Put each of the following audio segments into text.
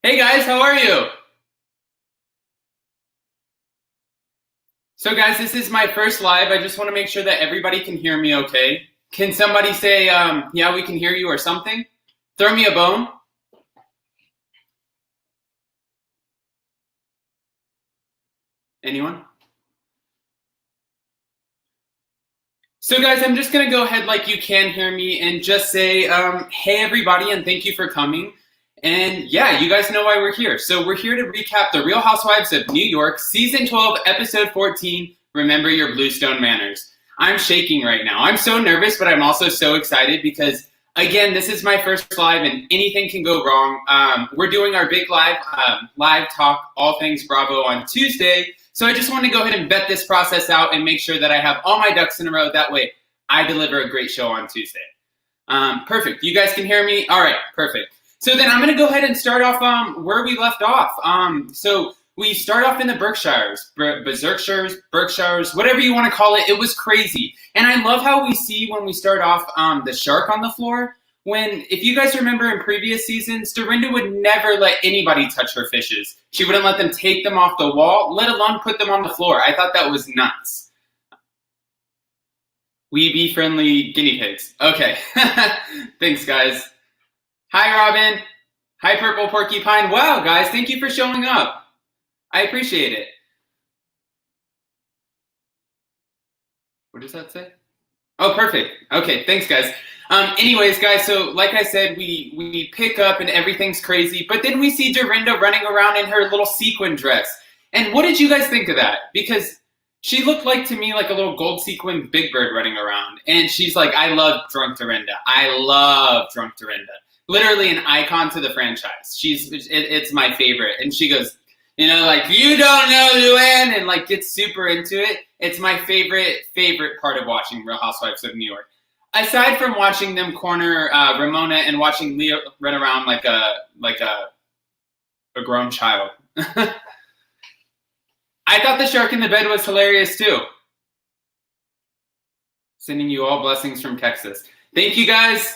Hey guys, how are you? So guys, this is my first live. I just want to make sure that everybody can hear me okay. Can somebody say, yeah, we can hear you or something? Throw me a bone. Anyone? So guys, I'm just going to go ahead like you can hear me and just say, hey everybody, and thank you for coming. And yeah, you guys know why we're here. So we're here to recap The Real Housewives of New York, Season 12, Episode 14, Remember Your Bluestone Manners. I'm shaking right now. I'm so nervous, but I'm also so excited because, again, this is my first live and anything can go wrong. We're doing our big live talk, all things Bravo on Tuesday. So I just want to go ahead and vet this process out and make sure that I have all my ducks in a row. That way I deliver a great show on Tuesday. Perfect. You guys can hear me? All right, perfect. So then I'm going to go ahead and start off where we left off. So we start off in the Berkshires, whatever you want to call it. It was crazy. And I love how we see when we start off the shark on the floor. When, if you guys remember in previous seasons, Dorinda would never let anybody touch her fishes. She wouldn't let them take them off the wall, let alone put them on the floor. I thought that was nuts. We be friendly guinea pigs. Okay. Thanks, guys. Hi, Robin. Hi, Purple Porcupine. Wow, guys, thank you for showing up. I appreciate it. What does that say? Oh, perfect. Okay, thanks, guys. Anyways, guys, so like I said, we pick up and everything's crazy, but then we see Dorinda running around in her little sequin dress. And what did you guys think of that? Because she looked like to me like a little gold sequin Big Bird running around. And she's like, I love Drunk Dorinda. I love Drunk Dorinda. Literally an icon to the franchise. It's my favorite. And she goes, you know, like, you don't know Luann, and like gets super into it. It's my favorite part of watching Real Housewives of New York. Aside from watching them corner Ramona and watching Leah run around like a grown child. I thought the shark in the bed was hilarious too. Sending you all blessings from Texas. Thank you guys.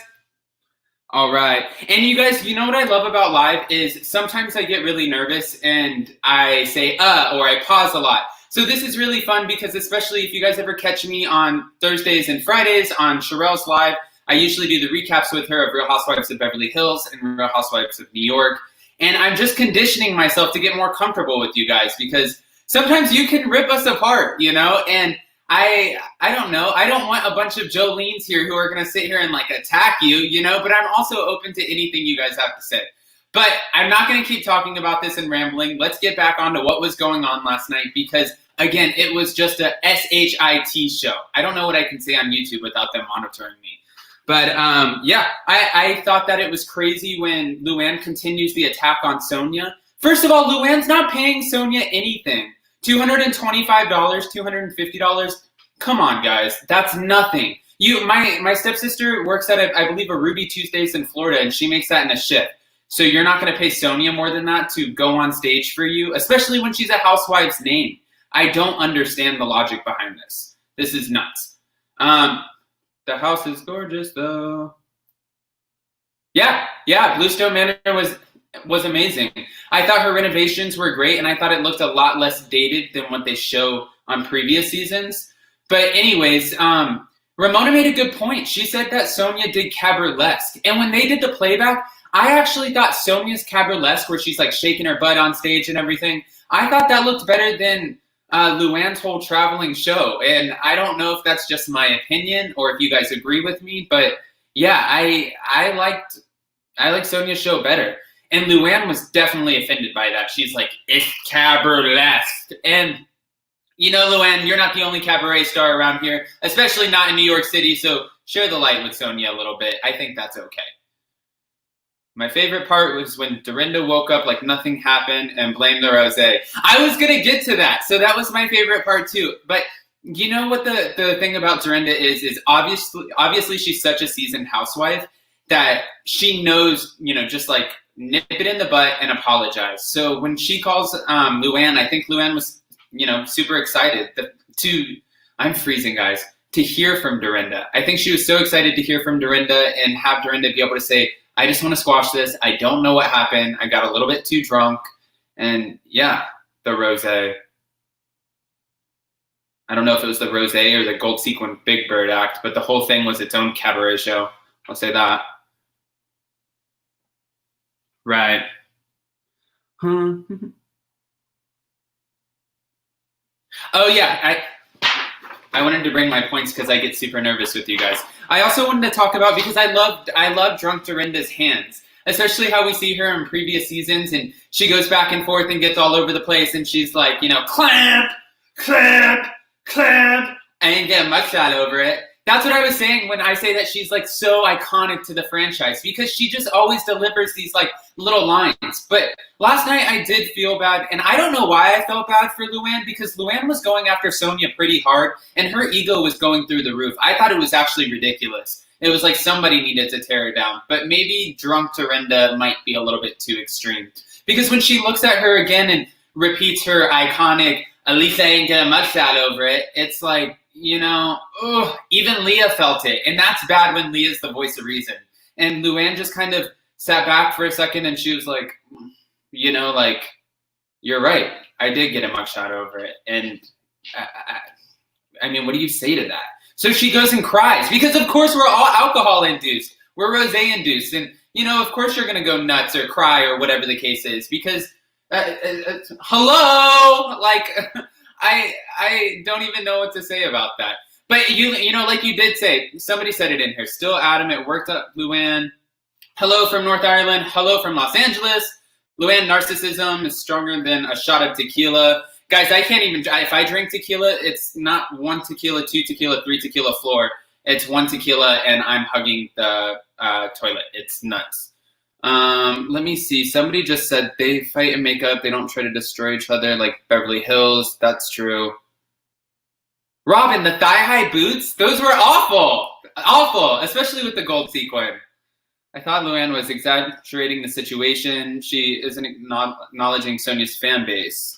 All right. And you guys, you know what I love about live is sometimes I get really nervous and I say, or I pause a lot. So this is really fun because especially if you guys ever catch me on Thursdays and Fridays on Sherelle's Live, I usually do the recaps with her of Real Housewives of Beverly Hills and Real Housewives of New York. And I'm just conditioning myself to get more comfortable with you guys because sometimes you can rip us apart, you know? And I don't know. I don't want a bunch of Jolenes here who are going to sit here and like attack you, you know, but I'm also open to anything you guys have to say. But I'm not going to keep talking about this and rambling. Let's get back onto what was going on last night because, again, it was just a SHIT show. I don't know what I can say on YouTube without them monitoring me. But yeah, I thought that it was crazy when Luann continues the attack on Sonja. First of all, Luann's not paying Sonja anything. $225, $250. Come on, guys. That's nothing. My stepsister works at, I believe, a Ruby Tuesdays in Florida, and she makes that in a shift. So you're not going to pay Sonja more than that to go on stage for you, especially when she's a housewife's name. I don't understand the logic behind this. This is nuts. The house is gorgeous, though. Yeah, Bluestone Manor was amazing. I thought her renovations were great, and I thought it looked a lot less dated than what they show on previous seasons. But anyways, Ramona made a good point. She said that Sonja did cabaret-esque. And when they did the playback, I actually thought Sonja's cabaret-esque, where she's like shaking her butt on stage and everything, I thought that looked better than Luann's whole traveling show. And I don't know if that's just my opinion or if you guys agree with me, but yeah, I liked Sonja's show better. And Luann was definitely offended by that. She's like, it's cabaret-esque. And, you know, Luann, you're not the only cabaret star around here, especially not in New York City, so share the light with Sonja a little bit. I think that's okay. My favorite part was when Dorinda woke up like nothing happened and blamed the rosé. I was going to get to that, so that was my favorite part too. But you know what the thing about Dorinda is obviously she's such a seasoned housewife that she knows, you know, just like nip it in the butt and apologize. So when she calls Luann, I think Luann was, you know, super excited I'm freezing, guys, to hear from Dorinda. I think she was so excited to hear from Dorinda and have Dorinda be able to say, I just want to squash this. I don't know what happened. I got a little bit too drunk. And yeah, the rosé. I don't know if it was the rosé or the gold sequin Big Bird act, but the whole thing was its own cabaret show. I'll say that. Right. Oh yeah, I wanted to bring my points because I get super nervous with you guys. I also wanted to talk about, because I love drunk Dorinda's hands, especially how we see her in previous seasons, and she goes back and forth and gets all over the place, and she's like, you know, clamp, clamp, clamp, and get a mugshot over it. That's what I was saying when I say that she's like so iconic to the franchise, because she just always delivers these like little lines. But last night I did feel bad, and I don't know why I felt bad for Luann, because Luann was going after Sonja pretty hard, and her ego was going through the roof. I thought it was actually ridiculous. It was like somebody needed to tear her down. But maybe drunk Dorinda might be a little bit too extreme. Because when she looks at her again and repeats her iconic, at least I ain't get a mugshot over it, it's like, you know, even Leah felt it. And that's bad when Leah's the voice of reason. And Luann just kind of sat back for a second and she was like, you know, like, you're right. I did get a mugshot over it. And I mean, what do you say to that? So she goes and cries, because of course we're all alcohol induced. We're rosé induced. And, you know, of course you're going to go nuts or cry or whatever the case is, because hello, like, I don't even know what to say about that. But you know, like you did say, somebody said it in here, still adamant, worked up Luann. Hello from North Ireland. Hello from Los Angeles. Luann, narcissism is stronger than a shot of tequila. Guys, I can't even, if I drink tequila, it's not 1 tequila, 2 tequila, 3 tequila floor. It's 1 tequila and I'm hugging the toilet. It's nuts. Let me see. Somebody just said they fight and make up. They don't try to destroy each other like Beverly Hills. That's true. Robin, the thigh-high boots, those were awful. Awful, especially with the gold sequin. I thought Luann was exaggerating the situation. She isn't acknowledging Sonja's fan base.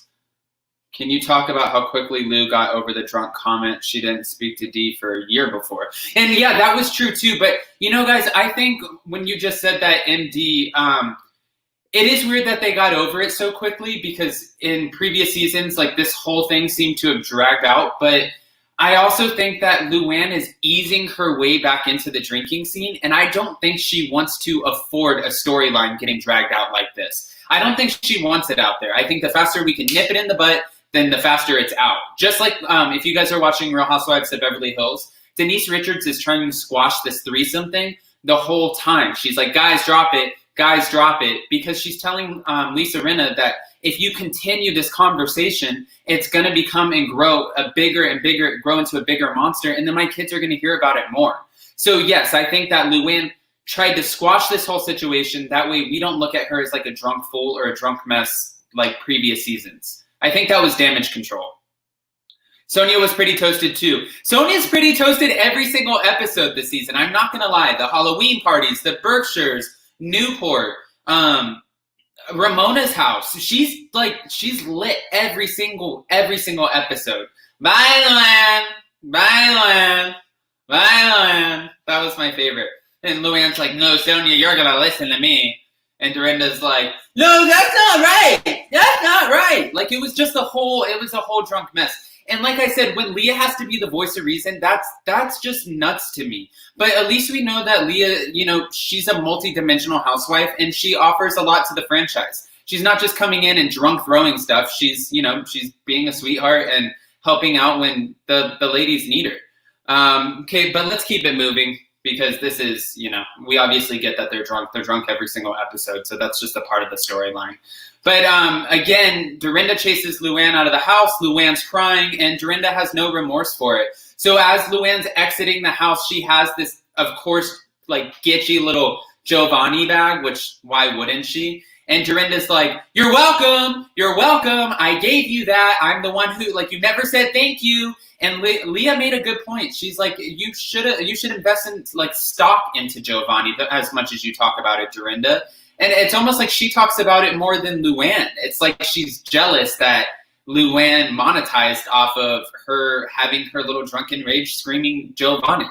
Can you talk about how quickly Lou got over the drunk comment she didn't speak to Dee for a year before? And yeah, that was true too. But you know, guys, I think when you just said that, MD, it is weird that they got over it so quickly, because in previous seasons, like, this whole thing seemed to have dragged out. But I also think that Luann is easing her way back into the drinking scene, and I don't think she wants to afford a storyline getting dragged out like this. I don't think she wants it out there. I think the faster we can nip it in the butt, then the faster it's out. Just like if you guys are watching Real Housewives of Beverly Hills, Denise Richards is trying to squash this threesome thing the whole time. She's like, guys, drop it. Guys, drop it. Because she's telling Lisa Rinna that if you continue this conversation, it's going to become and grow a bigger and bigger, grow into a bigger monster, and then my kids are going to hear about it more. So yes, I think that Luann tried to squash this whole situation. That way we don't look at her as like a drunk fool or a drunk mess like previous seasons. I think that was damage control. Sonja was pretty toasted too. Sonja's pretty toasted every single episode this season. I'm not going to lie. The Halloween parties, the Berkshires, Newport, Ramona's house. She's lit every single episode. Bye, Luann. Bye, Luann. Bye, Luann. That was my favorite. And Luann's like, no, Sonja, you're going to listen to me. And Dorinda's like, no, that's not right. That's not right. Like, it was a whole drunk mess. And like I said, when Leah has to be the voice of reason, that's just nuts to me. But at least we know that Leah, you know, she's a multi-dimensional housewife, and she offers a lot to the franchise. She's not just coming in and drunk throwing stuff. She's, you know, she's being a sweetheart and helping out when the ladies need her. Okay, but let's keep it moving, because this is, you know, we obviously get that they're drunk. They're drunk every single episode, so that's just a part of the storyline. But again, Dorinda chases Luann out of the house. Luann's crying, and Dorinda has no remorse for it. So as Luann's exiting the house, she has this, of course, like, gitchy little Giovanni bag, which why wouldn't she? And Dorinda's like, you're welcome. You're welcome. I gave you that. I'm the one who, like, you never said thank you. And Leah made a good point. She's like, you should invest in, like, stock into Giovanni as much as you talk about it, Dorinda. And it's almost like she talks about it more than Luann. It's like she's jealous that Luann monetized off of her having her little drunken rage screaming Giovanni.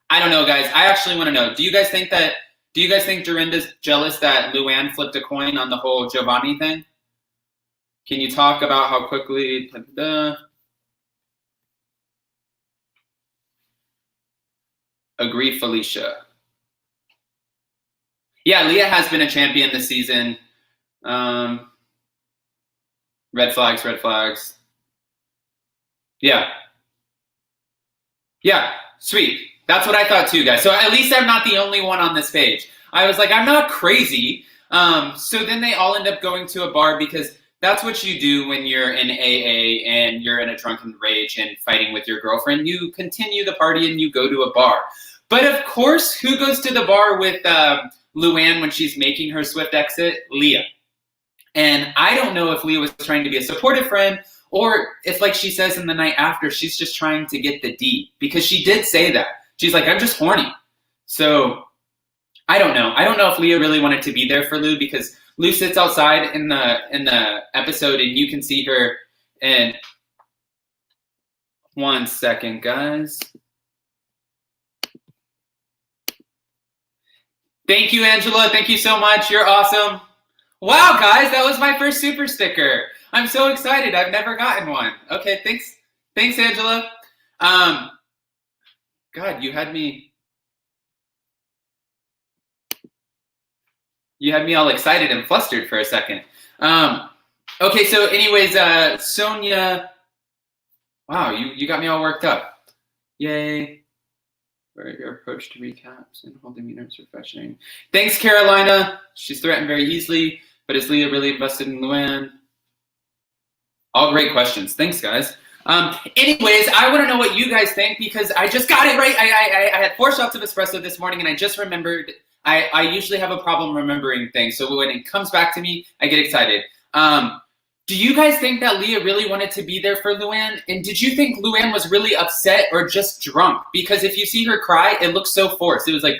I don't know, guys. I actually want to know. Do you guys think that Do you guys think Dorinda's jealous that Luann flipped a coin on the whole Giovanni thing? Can you talk about how quickly... Agree, Felicia. Yeah, Leah has been a champion this season. Red flags, red flags. Yeah. Yeah, sweet. That's what I thought too, guys. So at least I'm not the only one on this page. I was like, I'm not crazy. So then they all end up going to a bar because that's what you do when you're in AA and you're in a drunken rage and fighting with your girlfriend. You continue the party and you go to a bar. But of course, who goes to the bar with Luann when she's making her swift exit? Leah. And I don't know if Leah was trying to be a supportive friend or if, like she says in the night after, she's just trying to get the D. Because she did say that. She's like, I'm just horny. So I don't know. I don't know if Leah really wanted to be there for Lou because Lou sits outside in the episode and you can see her. And 1 second, guys. Thank you, Angela. Thank you so much. You're awesome. Wow, guys, that was my first super sticker. I'm so excited. I've never gotten one. Okay, thanks. Thanks, Angela. God, you had me all excited and flustered for a second. Okay, so anyways, Sonja, wow, you got me all worked up. Yay. For your approach to recaps and holding meetings refreshing. Thanks, Carolina. She's threatened very easily, but is Leah really invested in Luann? All great questions. Thanks, guys. Anyways, I want to know what you guys think because I just got it right. I had 4 shots of espresso this morning and I just remembered. I usually have a problem remembering things, so when it comes back to me, I get excited. Do you guys think that Leah really wanted to be there for Luann? And did you think Luann was really upset or just drunk? Because if you see her cry, it looks so forced. It was like,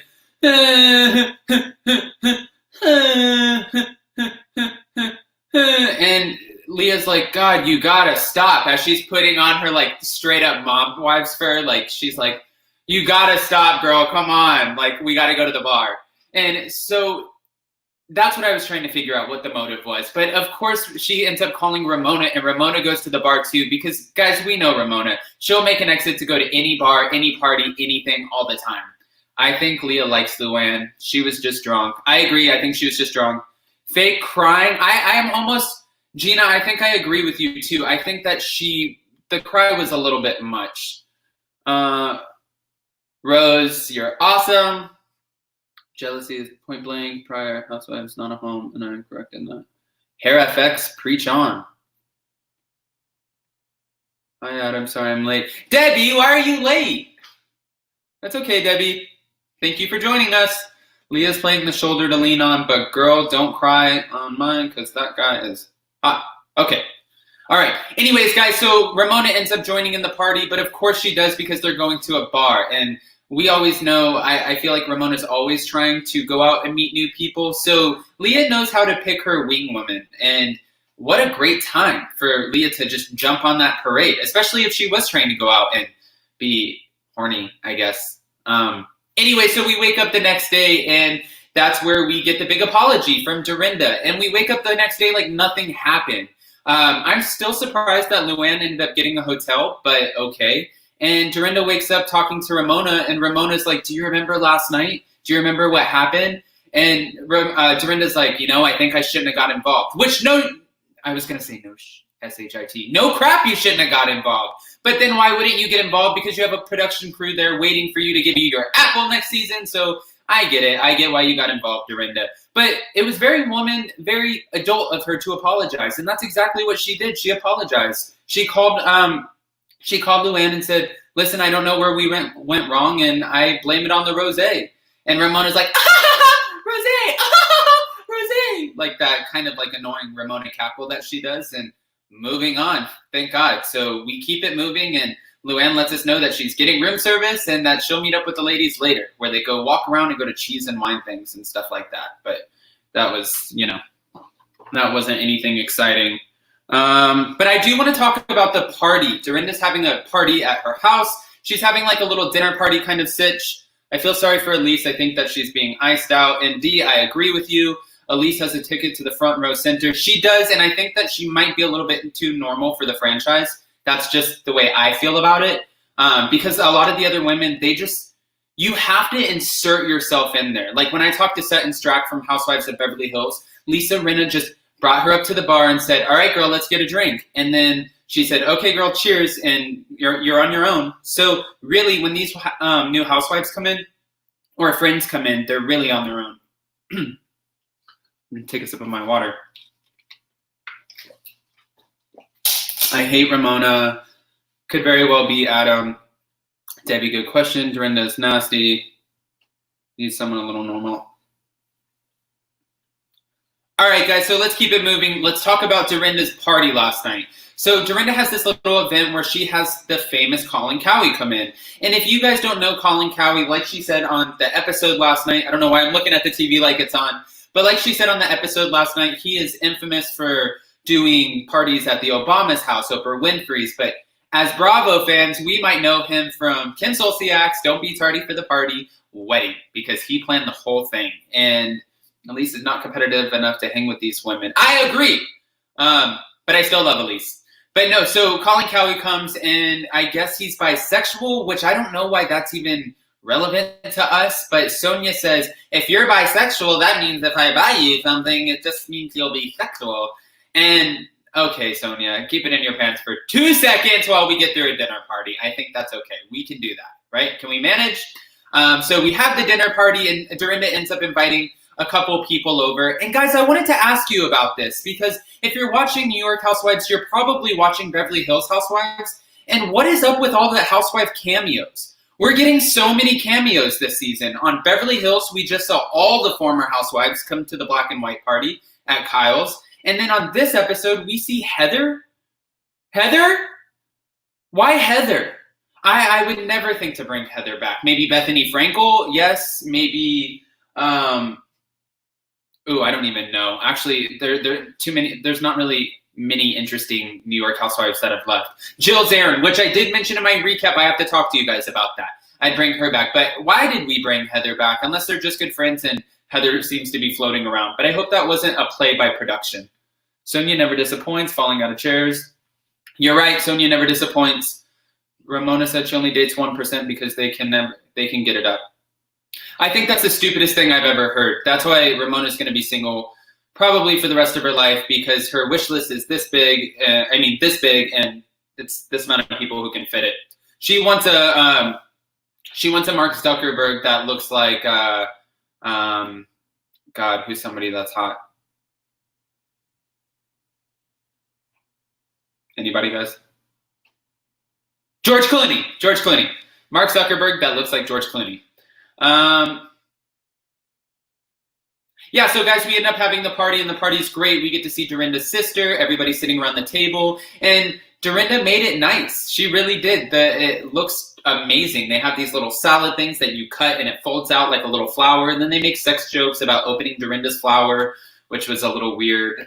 and Leah's like, God, you gotta stop. As she's putting on her like straight up mom wives fur, like she's like, you gotta stop, girl. Come on. Like, we gotta go to the bar. And so that's what I was trying to figure out what the motive was. But of course, she ends up calling Ramona, and Ramona goes to the bar too because, guys, we know Ramona. She'll make an exit to go to any bar, any party, anything, all the time. I think Leah likes Luann. She was just drunk. I agree. I think she was just drunk. Fake crying. I am almost, Gina, I think I agree with you too. I think that the cry was a little bit much. Rose, you're awesome. Jealousy is point blank. Prior housewives, not a home, and I'm correct in that. Hair FX, preach on. Hi, Adam. Sorry I'm late. Debbie, why are you late? That's okay, Debbie. Thank you for joining us. Leah's playing the shoulder to lean on, but girl, don't cry on mine because that guy is hot. Okay. All right. Anyways, guys, so Ramona ends up joining in the party, but of course she does because they're going to a bar. And we always know, I feel like Ramona's always trying to go out and meet new people. So Leah knows how to pick her wing woman. And what a great time for Leah to just jump on that parade, especially if she was trying to go out and be horny, I guess. Anyway, so we wake up the next day and that's where we get the big apology from Dorinda. And we wake up the next day like nothing happened. I'm still surprised that Luann ended up getting a hotel, but okay. And Dorinda wakes up talking to Ramona, and Ramona's like, do you remember last night? Do you remember what happened? And Dorinda's like, I think I shouldn't have got involved. Which, I was going to say no S-H-I-T. No crap, you shouldn't have got involved. But then why wouldn't you get involved? Because you have a production crew there waiting for you to give you your apple next season. So I get it. I get why you got involved, Dorinda. But it was very adult of her to apologize. And that's exactly what she did. She apologized. She called Luann and said, listen, I don't know where we went wrong, and I blame it on the rosé. And Ramona's like, rosé, rosé. Like that kind of like annoying Ramona cackle that she does. And moving on, thank God. So we keep it moving, and Luann lets us know that she's getting room service and that she'll meet up with the ladies later, where they go walk around and go to cheese and wine things and stuff like that. But that was, that wasn't anything exciting. But I do want to talk about the party. Dorinda's having a party at her house. She's having like a little dinner party kind of sitch. I feel sorry for Elise. I think that she's being iced out. And D, I agree with you. Elise has a ticket to the front row center. She does, and I think that she might be a little bit too normal for the franchise. That's just the way I feel about it. Because a lot of the other women, you have to insert yourself in there. Like when I talked to Set and Strack from Housewives of Beverly Hills, Lisa Rinna just brought her up to the bar and said, all right, girl, let's get a drink. And then she said, okay, girl, cheers, and you're on your own. So really, when these new housewives come in, or friends come in, they're really on their own. I'm going to take a sip of my water. I hate Ramona. Could very well be Adam. Debbie, good question. Dorinda's nasty. Needs someone a little normal. All right, guys, so let's keep it moving. Let's talk about Dorinda's party last night. So Dorinda has this little event where she has the famous Colin Cowie come in. And if you guys don't know Colin Cowie, like she said on the episode last night, I don't know why I'm looking at the TV like it's on, but like she said on the episode last night, he is infamous for doing parties at the Obama's house, Oprah Winfrey's. But as Bravo fans, we might know him from Kim Zolciak's Don't Be Tardy for the Party wedding, because he planned the whole thing. And Elise is not competitive enough to hang with these women. I agree. But I still love Elise. But no, so Colin Cowie comes and I guess he's bisexual, which I don't know why that's even relevant to us. But Sonja says, if you're bisexual, that means if I buy you something, it just means you'll be sexual. And okay, Sonja, keep it in your pants for 2 seconds while we get through a dinner party. I think that's okay. We can do that, right? Can we manage? So we have the dinner party and Dorinda ends up inviting a couple people over. And guys, I wanted to ask you about this because if you're watching New York Housewives, you're probably watching Beverly Hills Housewives. And what is up with all the housewife cameos? We're getting so many cameos this season. On Beverly Hills, we just saw all the former housewives come to the black and white party at Kyle's. And then on this episode, we see Heather. Heather? Why Heather? I would never think to bring Heather back. Maybe Bethany Frankel? Yes. Maybe... I don't even know. Actually, there are too many. There's not really many interesting New York housewives that have left. Jill Zarin, which I did mention in my recap. I have to talk to you guys about that. I'd bring her back. But why did we bring Heather back? Unless they're just good friends and Heather seems to be floating around. But I hope that wasn't a play by production. Sonja never disappoints, falling out of chairs. You're right. Sonja never disappoints. Ramona said she only dates 1% because they can get it up. I think that's the stupidest thing I've ever heard. That's why Ramona's going to be single probably for the rest of her life, because her wish list is this big. This big, and it's this amount of people who can fit it. She wants a Mark Zuckerberg that looks like God, who's somebody that's hot? Anybody, guys? George Clooney. George Clooney. Mark Zuckerberg that looks like George Clooney. Yeah, so guys, we end up having the party, and the party's great. We get to see Dorinda's sister, everybody sitting around the table, and Dorinda made it nice. She really did. It looks amazing. They have these little salad things that you cut, and it folds out like a little flower, and then they make sex jokes about opening Dorinda's flower, which was a little weird,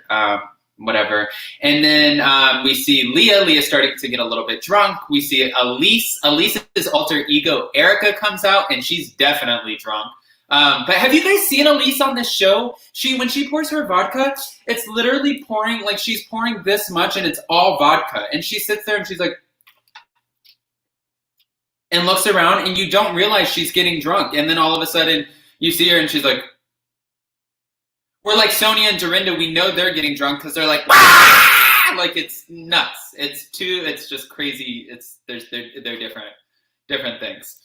whatever. And then we see Leah. Leah's starting to get a little bit drunk. We see Elise. Elise's alter ego, Erica, comes out, and she's definitely drunk. But have you guys seen Elise on this show? When she pours her vodka, it's literally pouring, like she's pouring this much, and it's all vodka. And she sits there, and she's like, and looks around, and you don't realize she's getting drunk. And then all of a sudden, you see her, and she's like, we're like Sonja and Dorinda, we know they're getting drunk because they're like, Wah! Like it's nuts. It's just crazy. They're different things.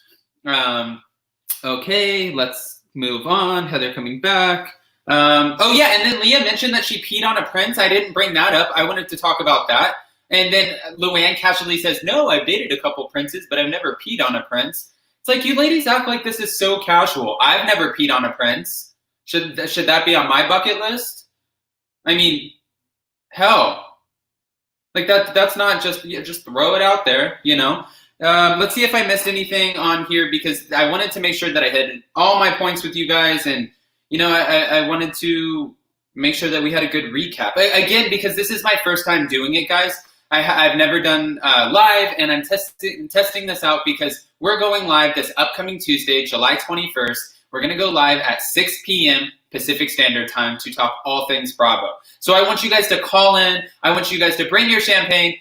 Okay, let's move on. Heather coming back. And then Leah mentioned that she peed on a prince. I didn't bring that up. I wanted to talk about that. And then Luann casually says, no, I've dated a couple princes, but I've never peed on a prince. It's like, you ladies act like this is so casual. I've never peed on a prince. Should that be on my bucket list? I mean, hell. Like that's not just throw it out there, you know? Let's see if I missed anything on here, because I wanted to make sure that I hit all my points with you guys, and you know, I wanted to make sure that we had a good recap. Again, because this is my first time doing it, guys, I've never done live, and I'm testing this out because we're going live this upcoming Tuesday, July 21st. We're going to go live at 6 p.m. Pacific Standard Time to talk all things Bravo. So I want you guys to call in. I want you guys to bring your champagne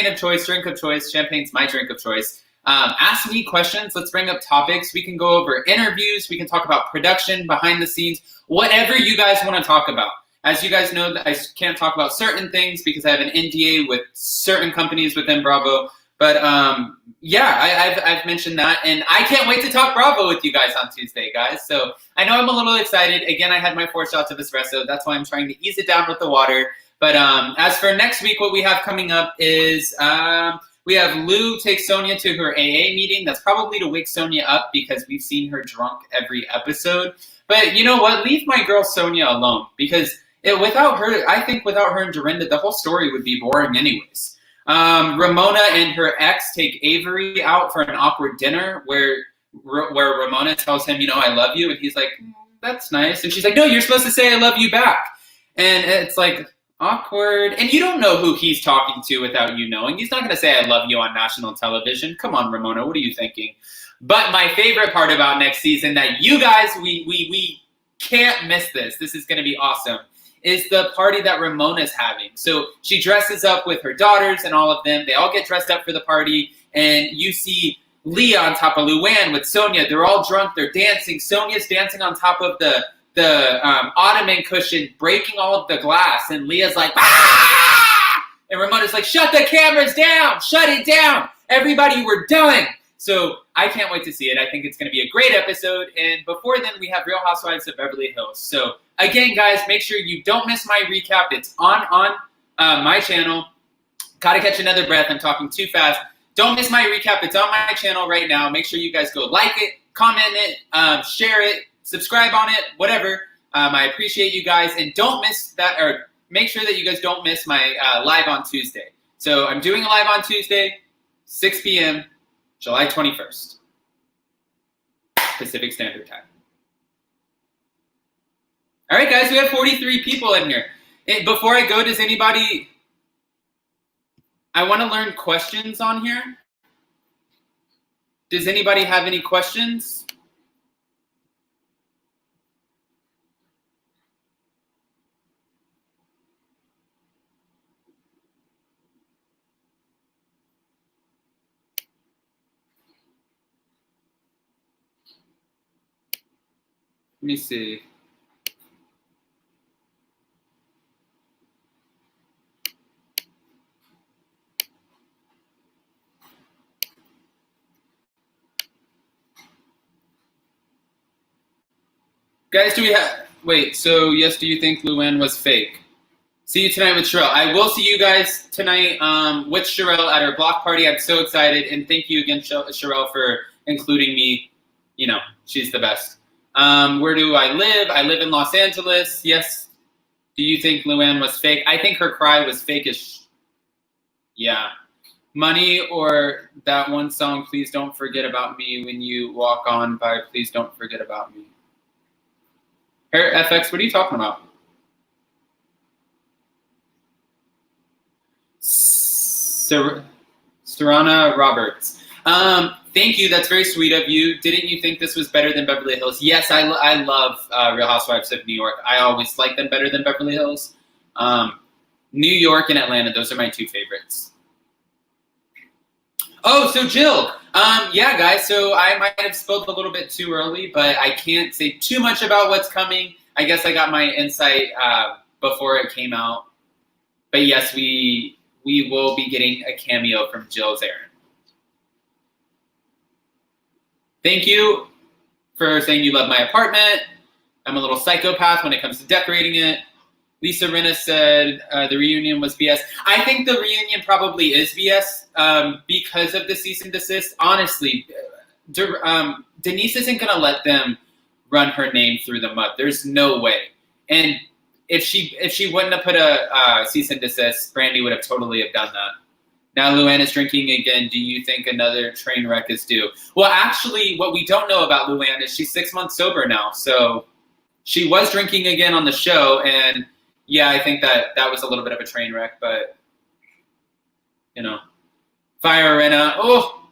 of choice, drink of choice. Champagne's my drink of choice. Ask me questions. Let's bring up topics. We can go over interviews. We can talk about production, behind the scenes, whatever you guys want to talk about. As you guys know, I can't talk about certain things because I have an NDA with certain companies within Bravo. But yeah, I've mentioned that, and I can't wait to talk Bravo with you guys on Tuesday, guys. So I know I'm a little excited. Again, I had my 4 shots of espresso. That's why I'm trying to ease it down with the water. But as for next week, what we have coming up is we have Lou take Sonja to her AA meeting. That's probably to wake Sonja up because we've seen her drunk every episode. But you know what? Leave my girl Sonja alone because without her, I think without her and Dorinda, the whole story would be boring anyways. Ramona and her ex take Avery out for an awkward dinner where Ramona tells him, you know, I love you. And he's like, that's nice. And she's like, no, you're supposed to say I love you back. And it's like awkward. And you don't know who he's talking to without you knowing. He's not going to say I love you on national television. Come on, Ramona. What are you thinking? But my favorite part about next season that you guys, we can't miss this. This is going to be awesome. Is the party that Ramona's having. So she dresses up with her daughters and all of them. They all get dressed up for the party. And you see Leah on top of Luann with Sonja. They're all drunk. They're dancing. Sonja's dancing on top of the ottoman cushion, breaking all of the glass. And Leah's like, ah! And Ramona's like, shut the cameras down. Shut it down. Everybody, we're done. So I can't wait to see it. I think it's going to be a great episode. And before then, we have Real Housewives of Beverly Hills. So again, guys, make sure you don't miss my recap. It's on my channel. Gotta catch another breath. I'm talking too fast. Don't miss my recap. It's on my channel right now. Make sure you guys go like it, comment it, share it, subscribe on it, whatever. I appreciate you guys. And don't miss that, or make sure that you guys don't miss my live on Tuesday. So I'm doing a live on Tuesday, 6 p.m., July 21st, Pacific Standard Time. All right, guys, we have 43 people in here. And before I go, does anybody, I want to learn questions on here. Does anybody have any questions? Let me see. Guys, do we have, wait, so yes, do you think Luann was fake? See you tonight with Sherelle. I will see you guys tonight with Sherelle at her block party. I'm so excited, and thank you again, Sherelle, for including me. You know, she's the best. Where do I live? I live in Los Angeles. Yes. Do you think Luann was fake? I think her cry was fake-ish. Yeah. Money or that one song, Please Don't Forget About Me, when you walk on by, Please Don't Forget About Me. Her FX, what are you talking about? Serana Roberts. Thank you. That's very sweet of you. Didn't you think this was better than Beverly Hills? Yes, I love Real Housewives of New York. I always like them better than Beverly Hills. New York and Atlanta, those are my 2 favorites. Oh, so Jill. Yeah, guys, so I might have spilled a little bit too early, but I can't say too much about what's coming. I guess I got my insight before it came out. But yes, we will be getting a cameo from Jill's Aaron. Thank you for saying you love my apartment. I'm a little psychopath when it comes to decorating it. Lisa Renna said the reunion was BS. I think the reunion probably is BS because of the cease and desist. Honestly, Denise isn't going to let them run her name through the mud. There's no way. And if she wouldn't have put a cease and desist, Brandy would have totally have done that. Now Luann is drinking again. Do you think another train wreck is due? Well, actually, what we don't know about Luann is she's 6 months sober now. So she was drinking again on the show. And yeah, I think that was a little bit of a train wreck. But Fire Rena. Oh,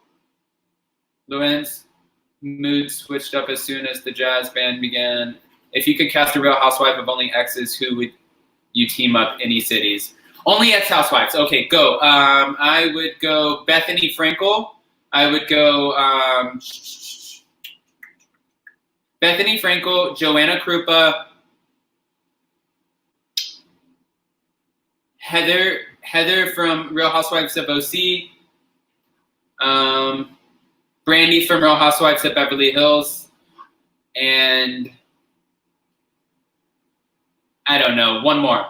Luann's mood switched up as soon as the jazz band began. If you could cast a Real Housewife of only exes, who would you team up? Any cities? Only ex-housewives. Okay, go. I would go Bethany Frankel. I would go Bethany Frankel, Joanna Krupa, Heather from Real Housewives of OC, Brandy from Real Housewives of Beverly Hills, and I don't know, one more.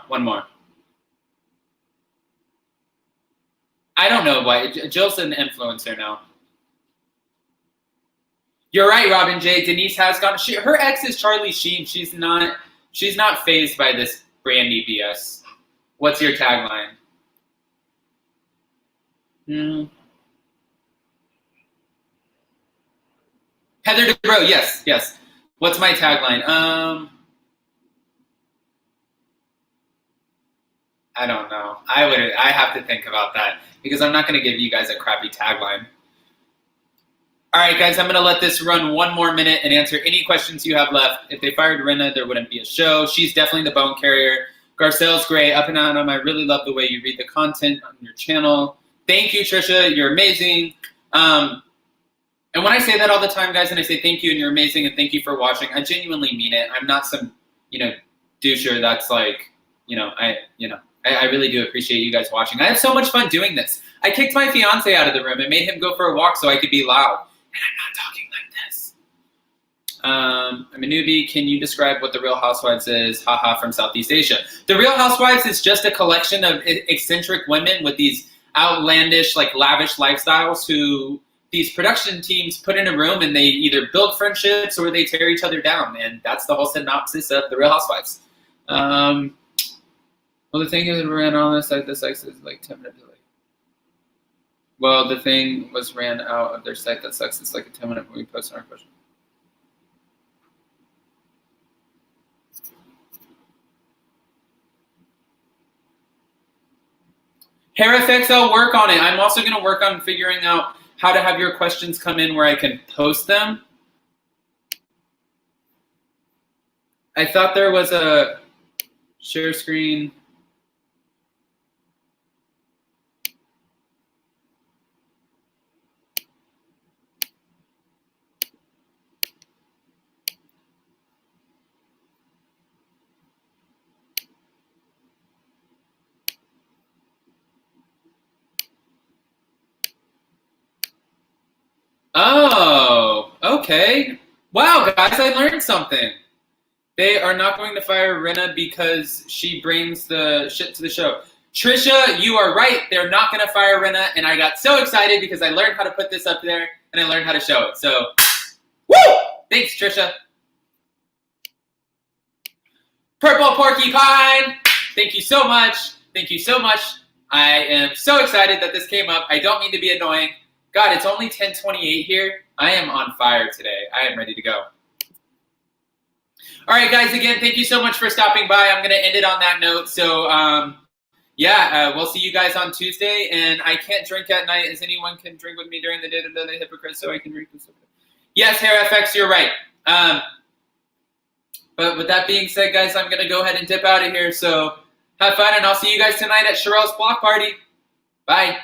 I don't know why. Jill's an influencer now. You're right, Robin J. Denise has gone. Her ex is Charlie Sheen. She's not fazed by this Brandy BS. What's your tagline? Heather Dubrow, yes. What's my tagline? I don't know. I have to think about that because I'm not going to give you guys a crappy tagline. All right, guys, I'm going to let this run one more minute and answer any questions you have left. If they fired Rinna, there wouldn't be a show. She's definitely the bone carrier. Garcelle's great. Up and Adam, I really love the way you read the content on your channel. Thank you, Trisha. You're amazing. And when I say that all the time, guys, and I say thank you and you're amazing and thank you for watching, I genuinely mean it. I'm not some, doucher that's like, I really do appreciate you guys watching. I have so much fun doing this. I kicked my fiance out of the room and made him go for a walk so I could be loud. And I'm not talking like this. I'm a newbie. Can you describe what The Real Housewives is? Haha, from Southeast Asia. The Real Housewives is just a collection of eccentric women with these outlandish, lavish lifestyles who these production teams put in a room and they either build friendships or they tear each other down. And that's the whole synopsis of The Real Housewives. Well, the thing is, we're on this site. The sex is 10 minute delay. Well, the thing was ran out of their site. That sucks. It's like a 10-minute when we post on our question. Hair effects, I'll work on it. I'm also going to work on figuring out how to have your questions come in where I can post them. I thought there was a share screen. Oh, okay. Wow, guys, I learned something. They are not going to fire Rinna because she brings the shit to the show. Trisha, you are right. They're not going to fire Rinna, and I got so excited because I learned how to put this up there, and I learned how to show it. So, woo! Thanks, Trisha. Purple Porcupine, thank you so much. Thank you so much. I am so excited that this came up. I don't mean to be annoying. God, it's only 10:28 here. I am on fire today. I am ready to go. All right, guys, again, thank you so much for stopping by. I'm going to end it on that note. So, we'll see you guys on Tuesday. And I can't drink at night, as anyone can drink with me during the day to the hypocrite, so I can drink this. Yes, Hair FX, you're right. But with that being said, guys, I'm going to go ahead and dip out of here. So have fun, and I'll see you guys tonight at Sherelle's block party. Bye.